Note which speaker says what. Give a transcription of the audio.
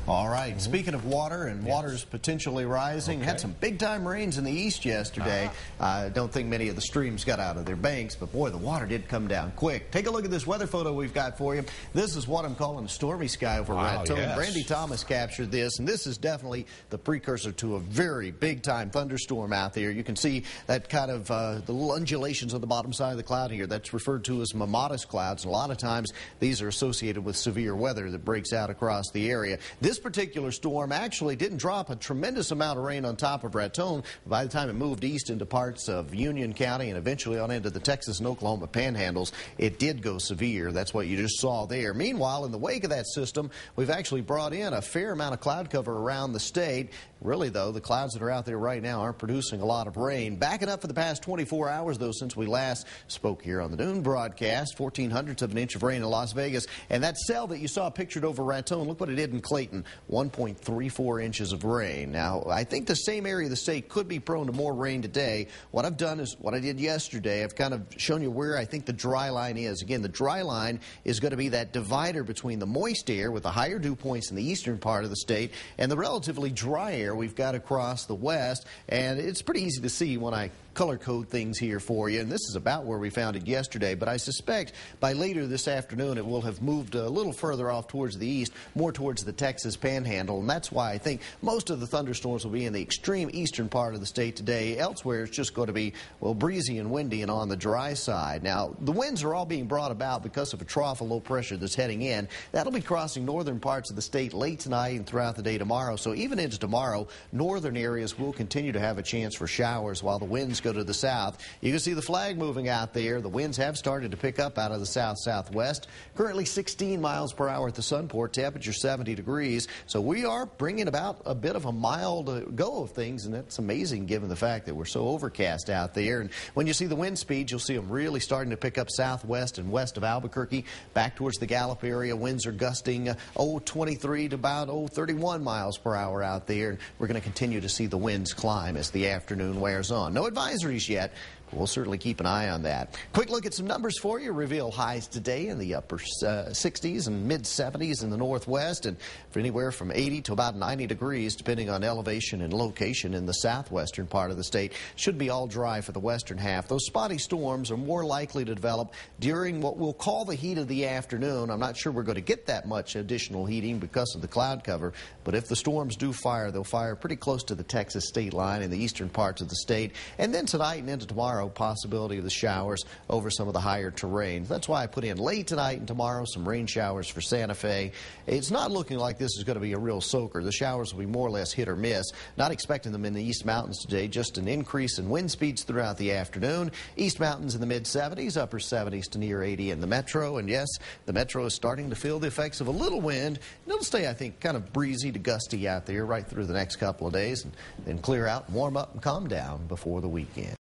Speaker 1: All right. Speaking of water, and water's potentially rising, had some big-time rains in the east yesterday. I don't think many of the streams got out of their banks, but boy, the water did come down quick. Take a look at this weather photo we've got for you. This is what I'm calling a stormy sky over Raton. Brandy Thomas captured this, and this is definitely the precursor to a very big-time thunderstorm out there. You can see that kind of the little undulations on the bottom side of the cloud here. That's referred to as mammatus clouds. A lot of times, these are associated with severe weather that breaks out across the area. This particular storm actually didn't drop a tremendous amount of rain on top of Raton. By the time it moved east into parts of Union County and eventually on into the Texas and Oklahoma panhandles, it did go severe. That's what you just saw there. Meanwhile, in the wake of that system, we've actually brought in a fair amount of cloud cover around the state. Really, though, the clouds that are out there right now aren't producing a lot of rain. Backing up for the past 24 hours, though, since we last spoke here on the noon broadcast, 0.14 of an inch of rain in Las Vegas. And that cell that you saw pictured over Raton, look what it did in Clayton, 1.34 inches of rain. Now, I think the same area of the state could be prone to more rain today. What I've done is what I did yesterday. I've kind of shown you where I think the dry line is. Again, the dry line is going to be that divider between the moist air with the higher dew points in the eastern part of the state and the relatively dry air we've got across the west. And it's pretty easy to see when I color code things here for you, and this is about where we found it yesterday, but I suspect by later this afternoon it will have moved a little further off towards the east, more towards the Texas panhandle, and that's why I think most of the thunderstorms will be in the extreme eastern part of the state today. Elsewhere it's just going to be, well, breezy and windy and on the dry side. Now, the winds are all being brought about because of a trough of low pressure that's heading in. That'll be crossing northern parts of the state late tonight and throughout the day tomorrow, so even into tomorrow, northern areas will continue to have a chance for showers while the winds go to the south. You can see the flag moving out there. The winds have started to pick up out of the south-southwest. Currently 16 miles per hour at the Sunport, temperature 70 degrees. So we are bringing about a bit of a mild go of things, and that's amazing given the fact that we're so overcast out there. And when you see the wind speeds, you'll see them really starting to pick up southwest and west of Albuquerque, back towards the Gallup area. Winds are gusting 23 to about 31 miles per hour out there. And we're going to continue to see the winds climb as the afternoon wears on. No advisories yet. We'll certainly keep an eye on that. Quick look at some numbers for you. Reveal highs today in the upper 60s and mid 70s in the northwest, and for anywhere from 80 to about 90 degrees depending on elevation and location in the southwestern part of the state. Should be all dry for the western half. Those spotty storms are more likely to develop during what we'll call the heat of the afternoon. I'm not sure we're going to get that much additional heating because of the cloud cover, but if the storms do fire, they'll fire pretty close to the Texas state line in the eastern parts of the state. And then tonight and into tomorrow, possibility of the showers over some of the higher terrains. That's why I put in late tonight and tomorrow some rain showers for Santa Fe. It's not looking like this is going to be a real soaker. The showers will be more or less hit or miss. Not expecting them in the East Mountains today, just an increase in wind speeds throughout the afternoon. East Mountains in the mid-70s, upper 70s to near 80 in the metro. And yes, the metro is starting to feel the effects of a little wind. And it'll stay, I think, kind of breezy to gusty out there right through the next couple of days and then clear out, warm up, and calm down before the weekend.